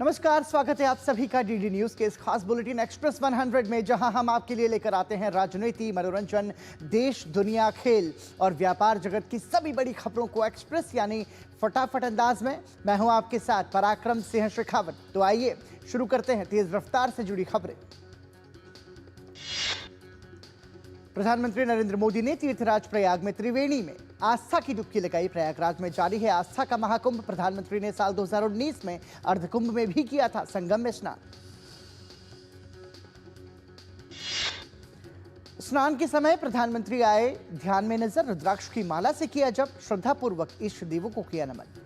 नमस्कार, स्वागत है आप सभी का डीडी न्यूज के इस खास बुलेटिन एक्सप्रेस 100 में, जहां हम आपके लिए लेकर आते हैं राजनीति, मनोरंजन, देश, दुनिया, खेल और व्यापार जगत की सभी बड़ी खबरों को एक्सप्रेस यानी फटाफट अंदाज में। मैं हूं आपके साथ पराक्रम सिंह शेखावत। तो आइए शुरू करते हैं तेज रफ्तार से जुड़ी खबरें। प्रधानमंत्री नरेंद्र मोदी ने तीर्थराज प्रयाग में त्रिवेणी में आस्था की डुबकी लगाई। प्रयागराज में जारी है आस्था का महाकुंभ। प्रधानमंत्री ने साल 2019 में अर्धकुंभ में भी किया था संगम में स्नान। स्नान के समय प्रधानमंत्री आए ध्यान में नजर। रुद्राक्ष की माला से किया जप। श्रद्धापूर्वक इष्ट देवों को किया नमन।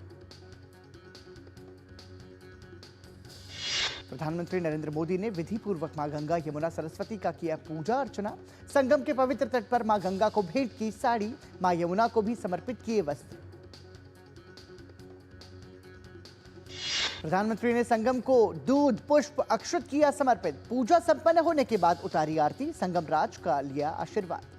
प्रधानमंत्री नरेंद्र मोदी ने विधि पूर्वक मां गंगा, यमुना, सरस्वती का किया पूजा अर्चना। संगम के पवित्र तट पर मां गंगा को भेंट की साड़ी, मां यमुना को भी समर्पित किए वस्त्र। प्रधानमंत्री ने संगम को दूध, पुष्प, अक्षत किया समर्पित। पूजा संपन्न होने के बाद उतारी आरती। संगम राज का लिया आशीर्वाद।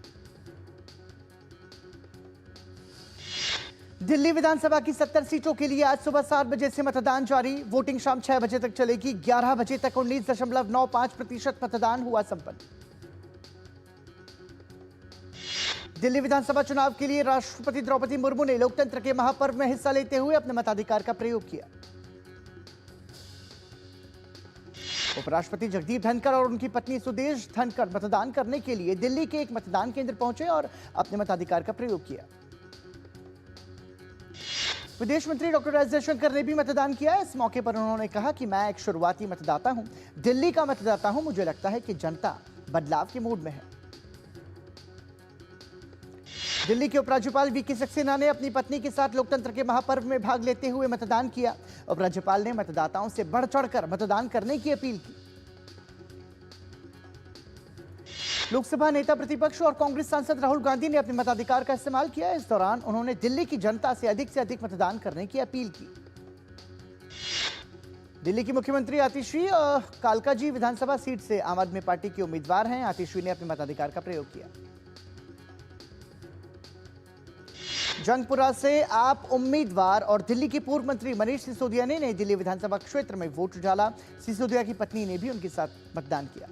दिल्ली विधानसभा की 70 सीटों के लिए आज सुबह 7 बजे से मतदान जारी। वोटिंग शाम 6 बजे तक चलेगी। 11 बजे तक 19.95% मतदान हुआ संपन्न। दिल्ली विधानसभा चुनाव के लिए राष्ट्रपति द्रौपदी मुर्मू ने लोकतंत्र के महापर्व में हिस्सा लेते हुए अपने मताधिकार का प्रयोग किया। उपराष्ट्रपति जगदीप धनखड़ और उनकी पत्नी सुदेश धनखड़ मतदान करने के लिए दिल्ली के एक मतदान केंद्र पहुंचे और अपने मताधिकार का प्रयोग किया। विदेश मंत्री डॉक्टर एस जयशंकर ने भी मतदान किया। इस मौके पर उन्होंने कहा कि मैं एक शुरुआती मतदाता हूं, दिल्ली का मतदाता हूं। मुझे लगता है कि जनता बदलाव के मूड में है। दिल्ली के उपराज्यपाल वीके सक्सेना ने अपनी पत्नी के साथ लोकतंत्र के महापर्व में भाग लेते हुए मतदान किया। उपराज्यपाल ने मतदाताओं से बढ़ चढ़कर मतदान करने की अपील की। लोकसभा नेता प्रतिपक्ष और कांग्रेस सांसद राहुल गांधी ने अपने मताधिकार का इस्तेमाल किया। इस दौरान उन्होंने दिल्ली की जनता से अधिक मतदान करने की अपील की। दिल्ली की मुख्यमंत्री आतिशी कालकाजी विधानसभा सीट से आम आदमी पार्टी की उम्मीदवार हैं। आतिशी ने अपने मताधिकार का प्रयोग किया। जंगपुरा से आप उम्मीदवार और दिल्ली के पूर्व मंत्री मनीष सिसोदिया ने नई दिल्ली विधानसभा क्षेत्र में वोट डाला। सिसोदिया की पत्नी ने भी उनके साथ मतदान किया।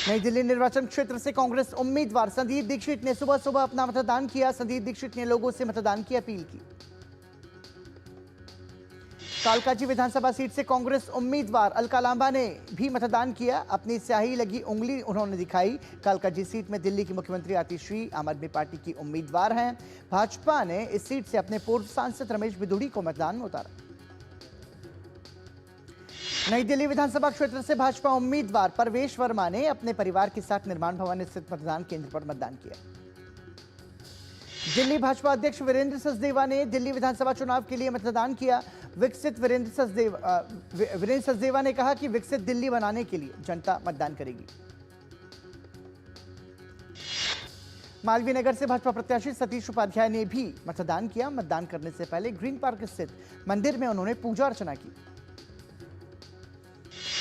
नई दिल्ली निर्वाचन क्षेत्र से कांग्रेस उम्मीदवार संदीप दीक्षित ने सुबह सुबह अपना मतदान किया। संदीप दीक्षित ने लोगों से मतदान की अपील की। कालकाजी विधानसभा सीट से कांग्रेस उम्मीदवार अलका लांबा ने भी मतदान किया। अपनी स्याही लगी उंगली उन्होंने दिखाई। कालकाजी सीट में दिल्ली की मुख्यमंत्री आतिशी आम आदमी पार्टी की उम्मीदवार हैं। भाजपा ने इस सीट से अपने पूर्व सांसद रमेश बिधूड़ी को मतदान में उतारा। नई दिल्ली विधानसभा क्षेत्र से भाजपा उम्मीदवार परवेश वर्मा ने अपने परिवार के साथ निर्माण भवन स्थित मतदान केंद्र पर मतदान किया। दिल्ली भाजपा अध्यक्ष वीरेंद्र सचदेवा ने दिल्ली विधानसभा चुनाव के लिए मतदान किया। वीरेंद्र सचदेवा ने कहा कि विकसित दिल्ली बनाने के लिए जनता मतदान करेगी। मालवीय नगर से भाजपा प्रत्याशी सतीश उपाध्याय ने भी मतदान किया। मतदान करने से पहले ग्रीन पार्क स्थित मंदिर में उन्होंने पूजा अर्चना की।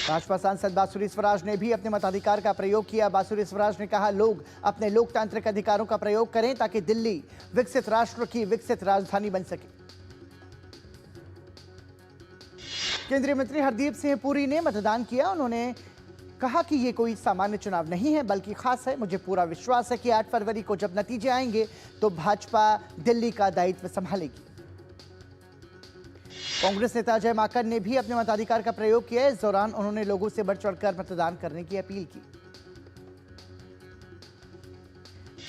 भाजपा सांसद बांसुरी स्वराज ने भी अपने मताधिकार का प्रयोग किया। बांसुरी स्वराज ने कहा, लोग अपने लोकतांत्रिक अधिकारों का प्रयोग करें ताकि दिल्ली विकसित राष्ट्र की विकसित राजधानी बन सके। केंद्रीय मंत्री हरदीप सिंह पुरी ने मतदान किया। उन्होंने कहा कि ये कोई सामान्य चुनाव नहीं है बल्कि खास है। मुझे पूरा विश्वास है कि 8 फरवरी को जब नतीजे आएंगे तो भाजपा दिल्ली का दायित्व संभालेगी। कांग्रेस नेता अजय माकन ने भी अपने मताधिकार का प्रयोग किया। इस दौरान उन्होंने लोगों से बढ़ चढ़कर मतदान करने की अपील की।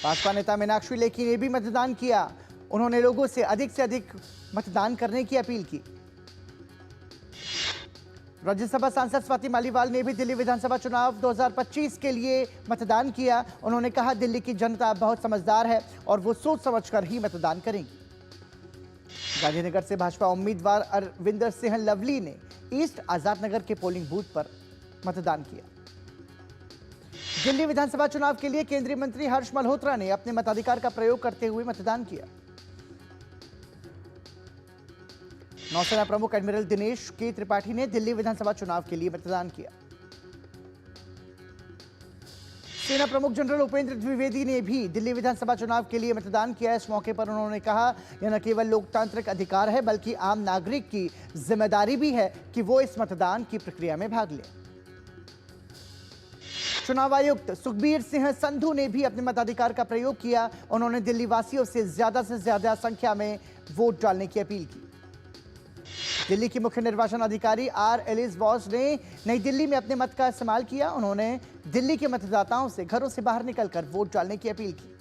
भाजपा नेता मीनाक्षी लेखी ने भी मतदान किया। उन्होंने लोगों से अधिक मतदान करने की अपील की। राज्यसभा सांसद स्वाति मालीवाल ने भी दिल्ली विधानसभा चुनाव 2025 के लिए मतदान किया। उन्होंने कहा, दिल्ली की जनता बहुत समझदार है और वो सोच समझकर ही मतदान करेंगी। गांधीनगर से भाजपा उम्मीदवार अरविंदर सिंह लवली ने ईस्ट आजाद नगर के पोलिंग बूथ पर मतदान किया। दिल्ली विधानसभा चुनाव के लिए केंद्रीय मंत्री हर्ष मल्होत्रा ने अपने मताधिकार का प्रयोग करते हुए मतदान किया। नौसेना प्रमुख एडमिरल दिनेश के त्रिपाठी ने दिल्ली विधानसभा चुनाव के लिए मतदान किया। सेना प्रमुख जनरल उपेंद्र द्विवेदी ने भी दिल्ली विधानसभा चुनाव के लिए मतदान किया। इस मौके पर उन्होंने कहा, यह न केवल लोकतांत्रिक अधिकार है बल्कि आम नागरिक की जिम्मेदारी भी है कि वो इस मतदान की प्रक्रिया में भाग ले। चुनाव आयुक्त सुखबीर सिंह संधू ने भी अपने मताधिकार का प्रयोग किया। उन्होंने दिल्ली वासियों से ज्यादा संख्या में वोट डालने की अपील की। दिल्ली की मुख्य निर्वाचन अधिकारी आर एलिस वॉस ने नई दिल्ली में अपने मत का इस्तेमाल किया। उन्होंने दिल्ली के मतदाताओं से घरों से बाहर निकलकर वोट डालने की अपील की।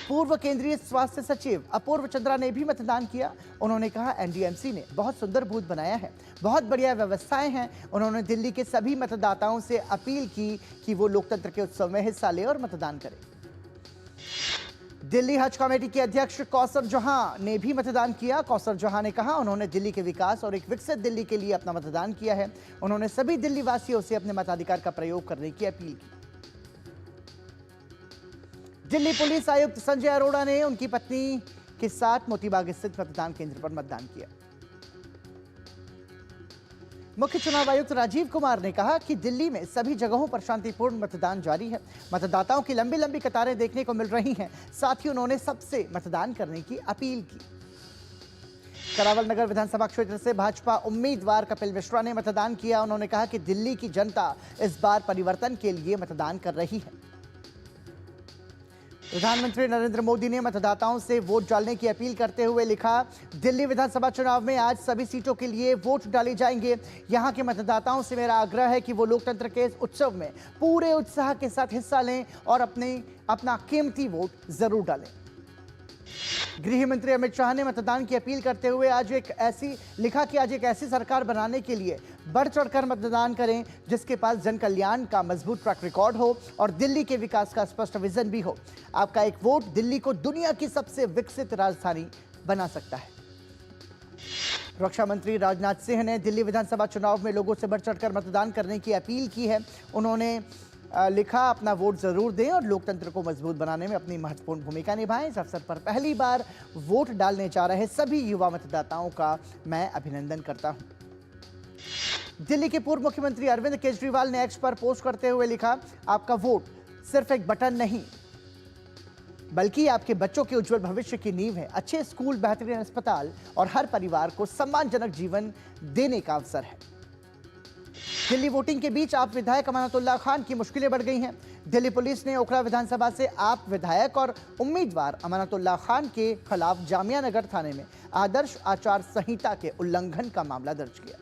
पूर्व केंद्रीय स्वास्थ्य सचिव अपूर्व चंद्रा ने भी मतदान किया। उन्होंने कहा, एनडीएमसी ने बहुत सुंदर बूथ बनाया है, बहुत बढ़िया व्यवस्थाएं हैं। उन्होंने दिल्ली के सभी मतदाताओं से अपील की कि वो लोकतंत्र के उत्सव में हिस्सा लें और मतदान करें। दिल्ली हज कमेटी के अध्यक्ष कौसर जहां ने भी मतदान किया। कौसर जहां ने कहा, उन्होंने दिल्ली के विकास और एक विकसित दिल्ली के लिए अपना मतदान किया है। उन्होंने सभी दिल्ली वासियों से अपने मताधिकार का प्रयोग करने की अपील की। दिल्ली पुलिस आयुक्त संजय अरोड़ा ने उनकी पत्नी के साथ मोतीबाग स्थित मतदान केंद्र पर मतदान किया। मुख्य चुनाव आयुक्त राजीव कुमार ने कहा कि दिल्ली में सभी जगहों पर शांतिपूर्ण मतदान जारी है। मतदाताओं की लंबी लंबी कतारें देखने को मिल रही हैं। साथ ही उन्होंने सबसे मतदान करने की अपील की। करावल नगर विधानसभा क्षेत्र से भाजपा उम्मीदवार कपिल मिश्रा ने मतदान किया। उन्होंने कहा कि दिल्ली की जनता इस बार परिवर्तन के लिए मतदान कर रही है। प्रधानमंत्री नरेंद्र मोदी ने मतदाताओं से वोट डालने की अपील करते हुए लिखा, दिल्ली विधानसभा चुनाव में आज सभी सीटों के लिए वोट डाले जाएंगे। यहां के मतदाताओं से मेरा आग्रह है कि वो लोकतंत्र के इस उत्सव में पूरे उत्साह के साथ हिस्सा लें और अपना कीमती वोट जरूर डालें। गृह मंत्री अमित शाह ने मतदान की अपील करते हुए आज एक ऐसी सरकार बनाने के लिए बढ़ चढ़कर मतदान करें जिसके पास जन कल्याण का मजबूत ट्रैक रिकॉर्ड हो और दिल्ली के विकास का स्पष्ट विजन भी हो। आपका एक वोट दिल्ली को दुनिया की सबसे विकसित राजधानी बना सकता है। रक्षा मंत्री राजनाथ सिंह ने दिल्ली विधानसभा चुनाव में लोगों से बढ़ चढ़कर मतदान करने की अपील की है। उन्होंने लिखा, अपना वोट जरूर दें और लोकतंत्र को मजबूत बनाने में अपनी महत्वपूर्ण भूमिका निभाएं। इस अवसर पर पहली बार वोट डालने जा रहे सभी युवा मतदाताओं का मैं अभिनंदन करता हूं। दिल्ली के पूर्व मुख्यमंत्री अरविंद केजरीवाल ने एक्स पर पोस्ट करते हुए लिखा, आपका वोट सिर्फ एक बटन नहीं बल्कि आपके बच्चों के उज्जवल भविष्य की नींव है। अच्छे स्कूल, बेहतरीन अस्पताल और हर परिवार को सम्मानजनक जीवन देने का अवसर है। दिल्ली वोटिंग के बीच आप विधायक अमानतुल्लाह खान की मुश्किलें बढ़ गई हैं। दिल्ली पुलिस ने ओखला विधानसभा से आप विधायक और उम्मीदवार अमानतुल्लाह खान के खिलाफ जामिया नगर थाने में आदर्श आचार संहिता के उल्लंघन का मामला दर्ज किया।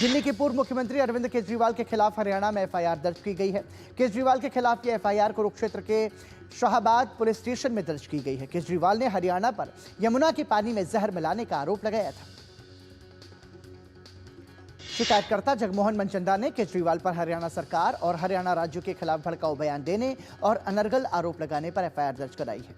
दिल्ली के पूर्व मुख्यमंत्री अरविंद केजरीवाल के खिलाफ हरियाणा में एफआईआर दर्ज की गई है। केजरीवाल के खिलाफ यह एफआईआर कुरुक्षेत्र के शाहबाद पुलिस स्टेशन में दर्ज की गई है। केजरीवाल ने हरियाणा पर यमुना के पानी में जहर मिलाने का आरोप लगाया था। शिकायतकर्ता जगमोहन मनचंदा ने केजरीवाल पर हरियाणा सरकार और हरियाणा राज्य के खिलाफ भड़काऊ बयान देने और अनर्गल आरोप लगाने पर एफआईआर दर्ज कराई है।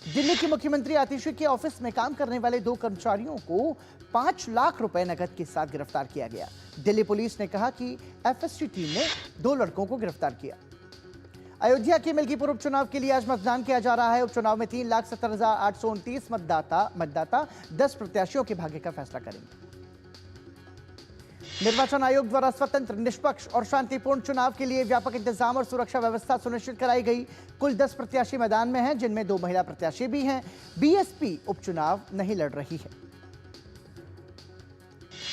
दिल्ली की मुख्यमंत्री आतिशी के ऑफिस में काम करने वाले 2 कर्मचारियों को 5 लाख रुपए नकद के साथ गिरफ्तार किया गया। दिल्ली पुलिस ने कहा कि एफएसटी टीम ने 2 लड़कों को गिरफ्तार किया। अयोध्या के मिल्कीपुर उपचुनाव के लिए आज मतदान किया जा रहा है। उपचुनाव में 3,70,829 मतदाता 10 प्रत्याशियों के भाग्य का फैसला करेंगे। निर्वाचन आयोग द्वारा स्वतंत्र, निष्पक्ष और शांतिपूर्ण चुनाव के लिए व्यापक इंतजाम और सुरक्षा व्यवस्था सुनिश्चित कराई गई। कुल 10 प्रत्याशी मैदान में हैं, जिनमें 2 महिला प्रत्याशी भी हैं। बीएसपी उपचुनाव नहीं लड़ रही है।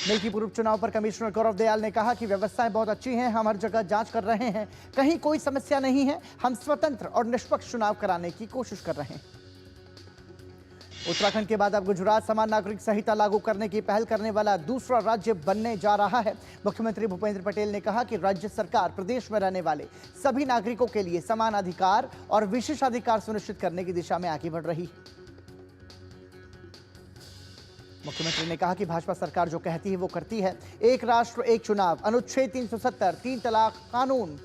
मिल्कीपुर उपचुनाव पर कमिश्नर गौरव दयाल ने कहा कि व्यवस्थाएं बहुत अच्छी हैं, हम हर जगह जांच कर रहे हैं, कहीं कोई समस्या नहीं है। हम स्वतंत्र और निष्पक्ष चुनाव कराने की कोशिश कर रहे हैं। उत्तराखंड के बाद अब गुजरात समान नागरिक संहिता लागू करने की पहल करने वाला दूसरा राज्य बनने जा रहा है। मुख्यमंत्री भूपेंद्र पटेल ने कहा कि राज्य सरकार प्रदेश में रहने वाले सभी नागरिकों के लिए समान अधिकार और विशेषाधिकार सुनिश्चित करने की दिशा में आगे बढ़ रही है। मुख्यमंत्री ने कहा कि भाजपा सरकार जो कहती है वो करती है। एक राष्ट्र एक चुनाव, अनुच्छेद 370, 3 तलाक कानून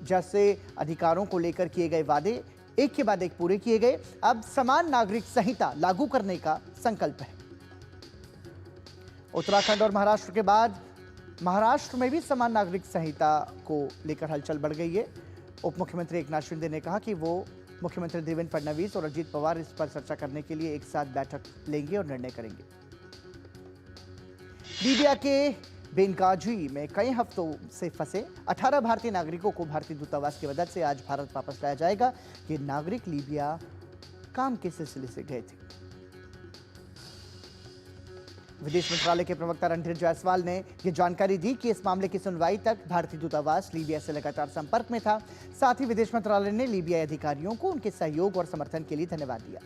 जैसे अधिकारों को लेकर किए गए वादे एक के बाद एक पूरे किए गए। अब समान नागरिक संहिता लागू करने का संकल्प है। उत्तराखंड और महाराष्ट्र के बाद महाराष्ट्र में भी समान नागरिक संहिता को लेकर हलचल बढ़ गई है। उप मुख्यमंत्री एकनाथ शिंदे ने कहा कि वो मुख्यमंत्री देवेंद्र फडणवीस और अजीत पवार इस पर चर्चा करने के लिए एक साथ बैठक लेंगे और निर्णय करेंगे। लीबिया के बेनगाजी में कई हफ्तों से फंसे 18 भारतीय नागरिकों को भारतीय दूतावास की मदद से आज भारत वापस लाया जाएगा। ये नागरिक लीबिया काम के सिलसिले से गए थे। विदेश मंत्रालय के प्रवक्ता रणधीर जायसवाल ने यह जानकारी दी कि इस मामले की सुनवाई तक भारतीय दूतावास लीबिया से लगातार संपर्क में था। साथ ही विदेश मंत्रालय ने लीबियाई अधिकारियों को उनके सहयोग और समर्थन के लिए धन्यवाद दिया।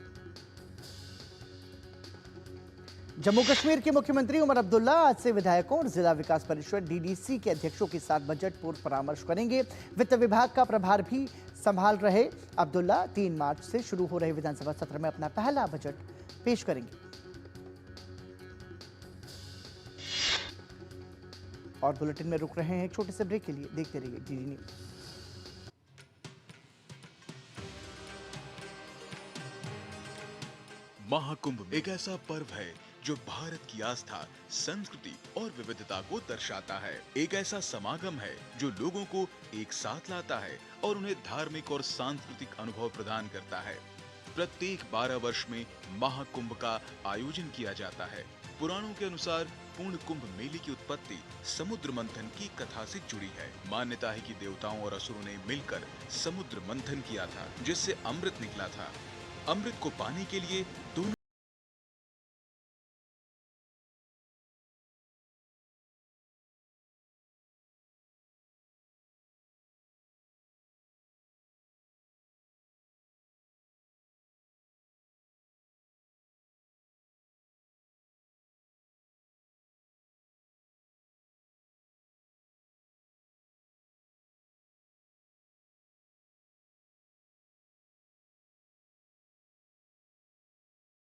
जम्मू कश्मीर के मुख्यमंत्री उमर अब्दुल्ला आज से विधायकों और जिला विकास परिषद डीडीसी के अध्यक्षों के साथ बजट पूर्व परामर्श करेंगे। वित्त विभाग का प्रभार भी संभाल रहे अब्दुल्ला 3 मार्च से शुरू हो रहे विधानसभा सत्र में अपना पहला बजट पेश करेंगे। और बुलेटिन में रुक रहे हैं एक छोटे से ब्रेक के लिए। देखते रहिए डीडी न्यूज। महाकुंभ एक ऐसा पर्व है जो भारत की आस्था, संस्कृति और विविधता को दर्शाता है। एक ऐसा समागम है जो लोगों को एक साथ लाता है और उन्हें धार्मिक और सांस्कृतिक अनुभव प्रदान करता है। प्रत्येक 12 वर्ष में महाकुंभ का आयोजन किया जाता है। पुराणों के अनुसार पूर्ण कुंभ मेले की उत्पत्ति समुद्र मंथन की कथा से जुड़ी है। मान्यता है कि देवताओं और असुरों ने मिलकर समुद्र मंथन किया था, जिससे अमृत निकला था। अमृत को पाने के लिए दोनों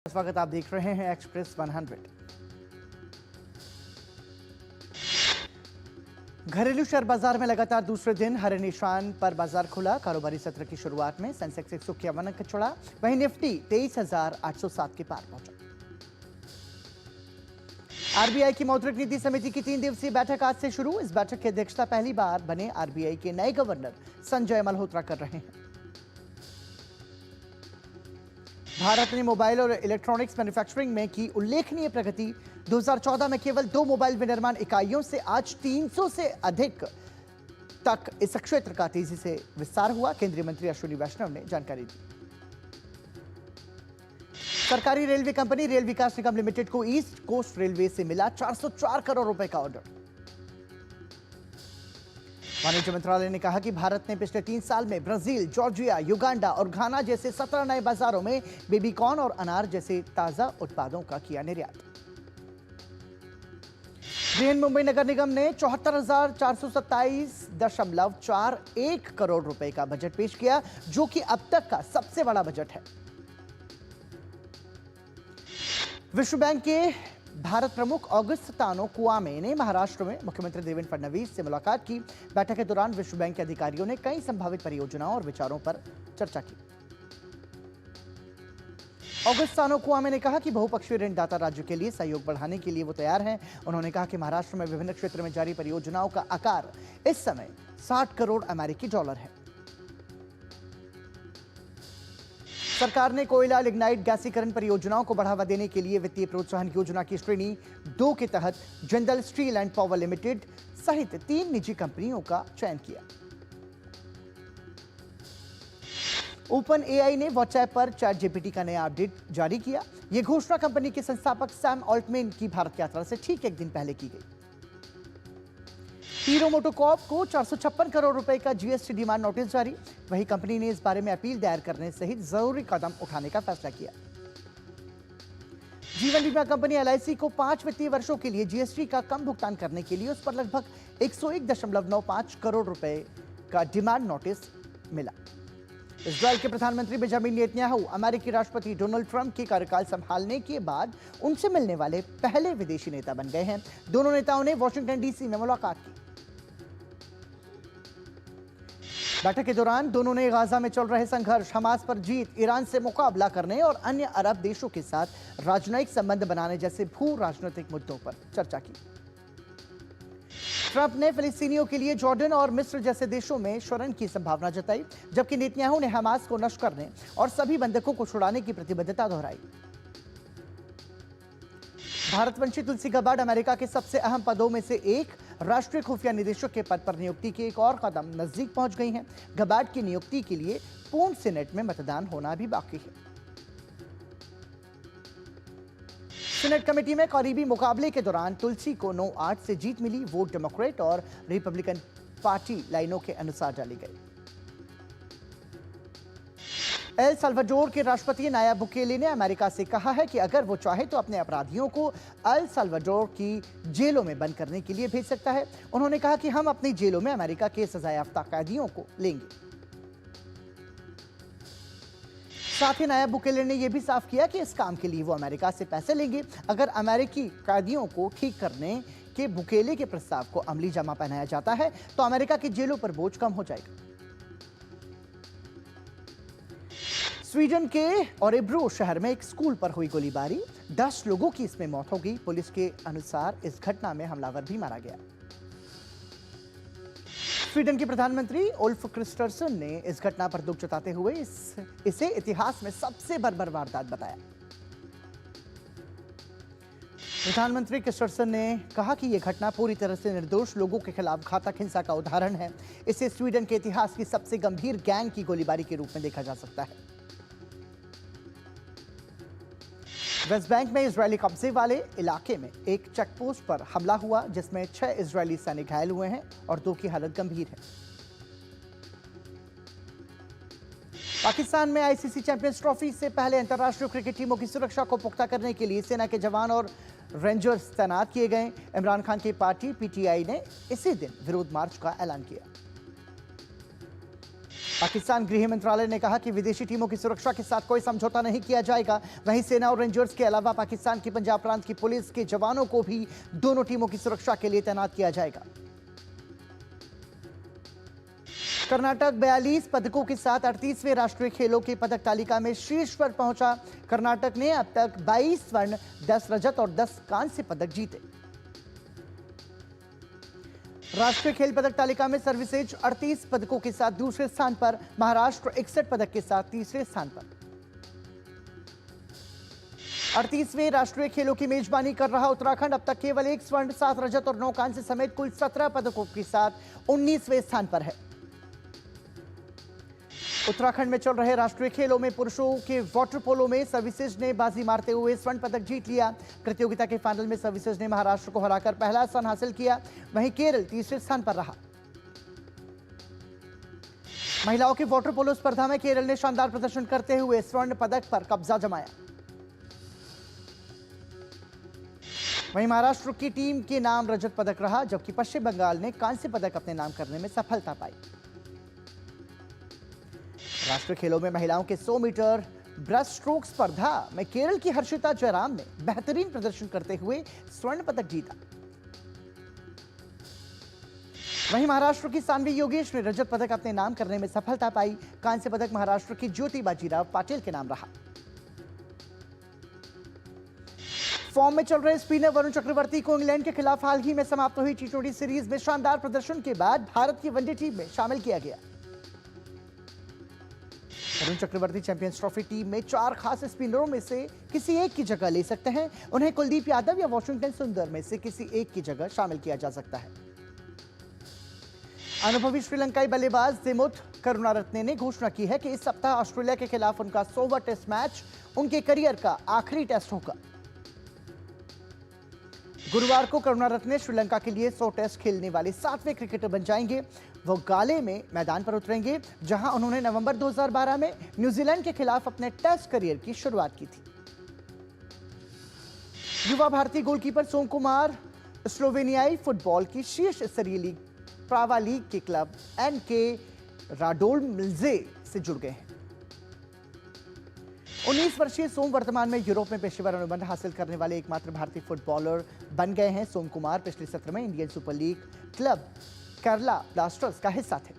स्वागत, आप देख रहे हैं एक्सप्रेस 100। घरेलू शेयर बाजार में लगातार दूसरे दिन हरे निशान पर बाजार खुला। कारोबारी सत्र की शुरुआत में सेंसेक्स 151 अंक चढ़ा, वहीं निफ्टी 23,807 के पार पहुंचा। आरबीआई की मौद्रिक नीति समिति की 3 दिवसीय बैठक आज से शुरू। इस बैठक की अध्यक्षता पहली बार बने आरबीआई के नए गवर्नर संजय मल्होत्रा कर रहे हैं। भारत ने मोबाइल और इलेक्ट्रॉनिक्स मैन्युफैक्चरिंग में की उल्लेखनीय प्रगति। 2014 में केवल 2 मोबाइल विनिर्माण इकाइयों से आज 300 से अधिक तक इस क्षेत्र का तेजी से विस्तार हुआ। केंद्रीय मंत्री अश्विनी वैष्णव ने जानकारी दी। सरकारी रेलवे कंपनी रेल विकास निगम लिमिटेड को ईस्ट कोस्ट रेलवे से मिला 404 करोड़ रुपए का ऑर्डर। वाणिज्य मंत्रालय ने कहा कि भारत ने पिछले 3 साल में ब्राजील, जॉर्जिया, युगांडा और घाना जैसे 17 नए बाजारों में बेबीकॉर्न और अनार जैसे ताजा उत्पादों का किया निर्यात। बृहन मुंबई नगर निगम ने 74,427.41 करोड़ रुपए का बजट पेश किया, जो कि अब तक का सबसे बड़ा बजट है। विश्व बैंक के भारत प्रमुख ऑगस्ट तानो कुआमे ने महाराष्ट्र में मुख्यमंत्री देवेंद्र फडणवीस से मुलाकात की। बैठक के दौरान विश्व बैंक के अधिकारियों ने कई संभावित परियोजनाओं और विचारों पर चर्चा की। ऑगस्ट तानो कुआमे ने कहा कि बहुपक्षीय ऋणदाता राज्य के लिए सहयोग बढ़ाने के लिए वो तैयार हैं। उन्होंने कहा कि महाराष्ट्र में विभिन्न क्षेत्र में जारी परियोजनाओं का आकार इस समय 60 करोड़ अमेरिकी डॉलर है। सरकार ने कोयला लिग्नाइट गैसीकरण परियोजनाओं को बढ़ावा देने के लिए वित्तीय प्रोत्साहन योजना की श्रेणी 2 के तहत Jindal steel and power limited सहित 3 निजी कंपनियों का चयन किया। ओपन एआई ने व्हाट्सएप पर चैट जीपीटी का नया अपडेट जारी किया। यह घोषणा कंपनी के संस्थापक सैम ऑल्टमैन की भारत यात्रा से ठीक 1 दिन पहले की गई। हीरो मोटोकॉर्प को 456 करोड़ रुपए का जीएसटी डिमांड नोटिस जारी। वहीं कंपनी ने इस बारे में अपील दायर करने सहित जरूरी कदम उठाने का फैसला किया। जीवन बीमा कंपनी एलआईसी को 5 वित्तीय वर्षों के लिए जीएसटी का कम भुगतान करने के लिए उस पर लगभग 101.95 करोड़ रुपए का डिमांड नोटिस मिला। इजरायल के प्रधानमंत्री बेंजामिन नेतन्याहू अमेरिकी राष्ट्रपति डोनाल्ड ट्रंप के कार्यकाल संभालने के बाद उनसे मिलने वाले पहले विदेशी नेता बन गए हैं। दोनों नेताओं ने वॉशिंगटन डीसी में मुलाकात की। बैठक के दौरान दोनों ने गाजा में चल रहे संघर्ष, हमास पर जीत, ईरान से मुकाबला करने और अन्य अरब देशों के साथ राजनयिक संबंध बनाने जैसे भू राजनीतिक मुद्दों पर चर्चा की। ट्रंप ने फिलिस्तीनियों के लिए जॉर्डन और मिस्र जैसे देशों में शरण की संभावना जताई, जबकि नेतन्याहू ने हमास को नष्ट करने और सभी बंधकों को छुड़ाने की प्रतिबद्धता दोहराई। भारतवंशी तुलसी गबार्ड अमेरिका के सबसे अहम पदों में से एक राष्ट्रीय खुफिया निदेशक के पद पर नियुक्ति के एक और कदम नजदीक पहुंच गई हैं। गबार्ड की नियुक्ति के लिए पूर्ण सीनेट में मतदान होना भी बाकी है। सीनेट कमेटी में करीबी मुकाबले के दौरान तुलसी को 9-8 से जीत मिली। वोट डेमोक्रेट और रिपब्लिकन पार्टी लाइनों के अनुसार डाली गई। एल साल्वाडोर के राष्ट्रपति नायब बुकेले ने अमेरिका से कहा है कि अगर वो चाहे तो अपने अपराधियों को एल साल्वाडोर की जेलों में बंद करने के लिए भेज सकता है। उन्होंने कहा कि हम अपनी जेलों में अमेरिका के सजायाफ्ता कैदियों को लेंगे। साथ ही नायब बुकेले ने यह भी साफ किया कि इस काम के लिए वो अमेरिका से पैसे लेंगे। अगर अमेरिकी कैदियों को ठीक करने के बुकेले के प्रस्ताव को अमली जामा पहनाया जाता है तो अमेरिका की जेलों पर बोझ कम हो जाएगा। स्वीडन के ओरेब्रो शहर में एक स्कूल पर हुई गोलीबारी, 10 लोगों की इसमें मौत हो गई। पुलिस के अनुसार इस घटना में हमलावर भी मारा गया। स्वीडन के प्रधानमंत्री उल्फ क्रिस्टरसन ने इस घटना पर दुख जताते हुए इसे इतिहास में सबसे बर्बर वारदात बताया। प्रधानमंत्री क्रिस्टरसन ने कहा कि यह घटना पूरी तरह से निर्दोष लोगों के खिलाफ घातक हिंसा का उदाहरण है। इसे स्वीडन के इतिहास की सबसे गंभीर गैंग की गोलीबारी के रूप में देखा जा सकता है। वेस्ट बैंक में इजरायली कब्जे वाले इलाके में एक चेकपोस्ट पर हमला हुआ जिसमें 6 इजरायली सैनिक घायल हुए हैं और 2 की हालत गंभीर है। पाकिस्तान में आईसीसी चैंपियंस ट्रॉफी से पहले अंतर्राष्ट्रीय क्रिकेट टीमों की सुरक्षा को पुख्ता करने के लिए सेना के जवान और रेंजर्स तैनात किए गए। इमरान खान की पार्टी पीटीआई ने इसी दिन विरोध मार्च का ऐलान किया। पाकिस्तान गृह मंत्रालय ने कहा कि विदेशी टीमों की सुरक्षा के साथ कोई समझौता नहीं किया जाएगा। वहीं सेना और रेंजर्स के अलावा पाकिस्तान की पंजाब प्रांत की पुलिस के जवानों को भी दोनों टीमों की सुरक्षा के लिए तैनात किया जाएगा। कर्नाटक 42 पदकों के साथ 38वें राष्ट्रीय खेलों की पदक तालिका में शीर्ष पर पहुंचा। कर्नाटक ने अब तक 22 स्वर्ण, 10 रजत और 10 कांस्य पदक जीते। राष्ट्रीय खेल पदक तालिका में सर्विसेज 38 पदकों के साथ दूसरे स्थान पर, महाराष्ट्र 61 पदक के साथ तीसरे स्थान पर। 38वें राष्ट्रीय खेलों की मेजबानी कर रहा उत्तराखंड अब तक केवल 1 स्वर्ण, 7 रजत और 9 कांस्य समेत कुल 17 पदकों के साथ 19वें स्थान पर है। उत्तराखंड में चल रहे राष्ट्रीय खेलों में पुरुषों के वाटर पोलो में सर्विसेज ने बाजी मारते हुए स्वर्ण पदक जीत लिया। प्रतियोगिता के फाइनल में सर्विसेज ने महाराष्ट्र को हराकर पहला स्थान हासिल किया। वहीं केरल तीसरे स्थान पर रहा। महिलाओं की वाटर पोलो स्पर्धा में केरल ने शानदार प्रदर्शन करते हुए स्वर्ण पदक पर कब्जा जमाया। वहीं महाराष्ट्र की टीम के नाम रजत पदक रहा, जबकि पश्चिम बंगाल ने कांस्य पदक अपने नाम करने में सफलता पाई। राष्ट्रीय खेलों में महिलाओं के 100 मीटर ब्रेस्ट स्ट्रोक स्पर्धा में केरल की हर्षिता जयराम ने बेहतरीन प्रदर्शन करते हुए स्वर्ण पदक जीता। वहीं महाराष्ट्र की सान्वी योगेश ने रजत पदक अपने नाम करने में सफलता पाई। कांस्य पदक महाराष्ट्र की ज्योति बाजीराव पाटिल के नाम रहा। फॉर्म में चल रहे स्पिनर वरुण चक्रवर्ती को इंग्लैंड के खिलाफ हाल ही में समाप्त हुई टी20 सीरीज में शानदार प्रदर्शन के बाद भारत की वनडे टीम में शामिल किया गया। Varun Chakravarthy champions trophy team में 4 खास स्पिनरों में से किसी एक की जगह ले सकते हैं। उन्हें कुलदीप यादव या वॉशिंगटन सुंदर में से किसी एक की जगह शामिल किया जा सकता है। अनुभवी श्रीलंकाई बल्लेबाज दिमुथ करुणारत्ने ने घोषणा की है कि इस सप्ताह ऑस्ट्रेलिया के खिलाफ उनका 100वां टेस्ट मैच उनके करियर का आखिरी टेस्ट होगा। गुरुवार को करुणारत्ने श्रीलंका के लिए 100 टेस्ट खेलने वाले 7वें क्रिकेटर बन जाएंगे। वो गाले में मैदान पर उतरेंगे, जहां उन्होंने नवंबर 2012 में न्यूजीलैंड के खिलाफ अपने टेस्ट करियर की शुरुआत की थी। युवा भारतीय गोलकीपर सोम कुमार स्लोवेनियाई फुटबॉल की शीर्ष स्तरीय लीग प्रावा लीग के क्लब एनके राडोल्म्जे से जुड़ गए हैं। 19 वर्षीय सोम वर्तमान में यूरोप में पेशेवर अनुबंध हासिल करने वाले एकमात्र भारतीय फुटबॉलर बन गए हैं। सोम कुमार पिछले सत्र में Indian super league club Kerala blasters का हिस्सा थे।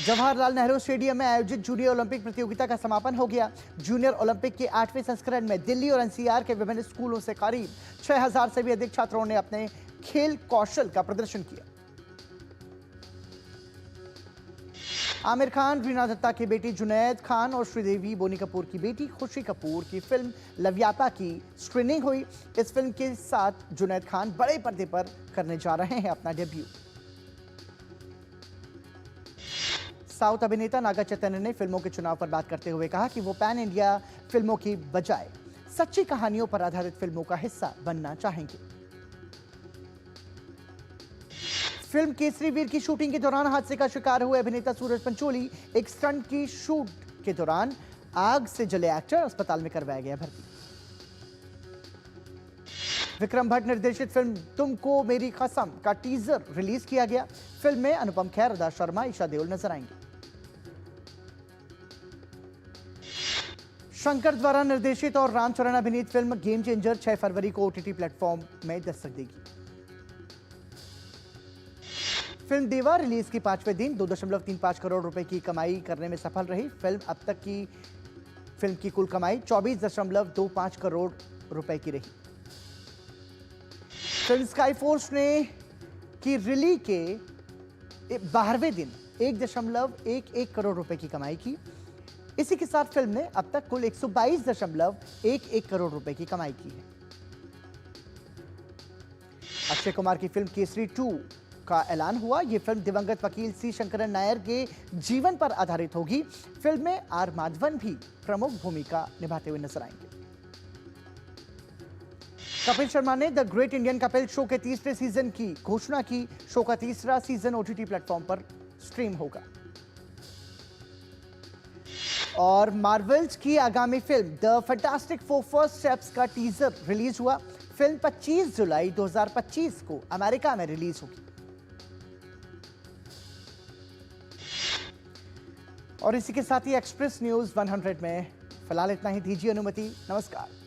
जवाहरलाल नेहरू स्टेडियम में आयोजित जूनियर ओलंपिक प्रतियोगिता का समापन हो गया। जूनियर ओलंपिक के 8वें संस्करण में दिल्ली और एनसीआर के विभिन्न स्कूलों से करीब 6000 से भी अधिक छात्रों ने अपने खेल कौशल का प्रदर्शन किया। आमिर खान, रीना दत्ता की बेटी जुनैद खान और श्रीदेवी बोनी कपूर की बेटी खुशी कपूर की फिल्म लव्यापा की स्क्रीनिंग हुई। इस फिल्म के साथ जुनैद खान बड़े पर्दे पर करने जा रहे हैं अपना डेब्यू। साउथ अभिनेता नागा चैतन्य ने फिल्मों के चुनाव पर बात करते हुए कहा कि वो पैन इंडिया फिल्मों की बजाय सच्ची कहानियों पर आधारित फिल्मों का हिस्सा बनना चाहेंगे। फिल्म केसरी वीर की शूटिंग के दौरान हादसे का शिकार हुए अभिनेता सूरज पंचोली एक स्टंट की शूट के दौरान आग से जले एक्टर, अस्पताल में करवाया गया भर्ती। विक्रम भट्ट निर्देशित फिल्म तुमको मेरी कसम का टीजर रिलीज किया गया। फिल्म में अनुपम खेर, अदा शर्मा, ईशा देओल नजर आएंगे। शंकर द्वारा निर्देशित और रामचरण अभिनीत फिल्म गेम चेंजर 6 फरवरी को ओटीटी प्लेटफॉर्म में दस्तक देगी। फिल्म देवा रिलीज की 5वें दिन 2.35 करोड़ रुपए की कमाई करने में सफल रही। फिल्म की कुल कमाई 24.25 करोड़ रुपए की रही। फिल्म स्काई फोर्स ने की रिलीज के 12वें दिन 1.11 करोड़ रुपए की कमाई की। इसी के साथ फिल्म ने अब तक कुल 122.11 करोड़ रुपए की कमाई की है। अक्षय कुमार की फिल्म केसरी 2 का ऐलान हुआ। यह फिल्म दिवंगत वकील सी शंकरन नायर के जीवन पर आधारित होगी। फिल्म में आर माधवन भी प्रमुख भूमिका निभाते हुए नजर आएंगे। कपिल शर्मा ने the great Indian Kapil show के 3रे सीजन की घोषणा की। शो का 3रा सीजन ओटीटी प्लेटफॉर्म पर स्ट्रीम होगा। और मार्वल्स की आगामी film the fantastic four first steps का टीजर रिलीज हुआ। फिल्म 25 जुलाई 2025 को अमेरिका में रिलीज होगी। और इसी के साथ ही एक्सप्रेस न्यूज 100 में फिलहाल इतना ही। दीजिए अनुमति। नमस्कार।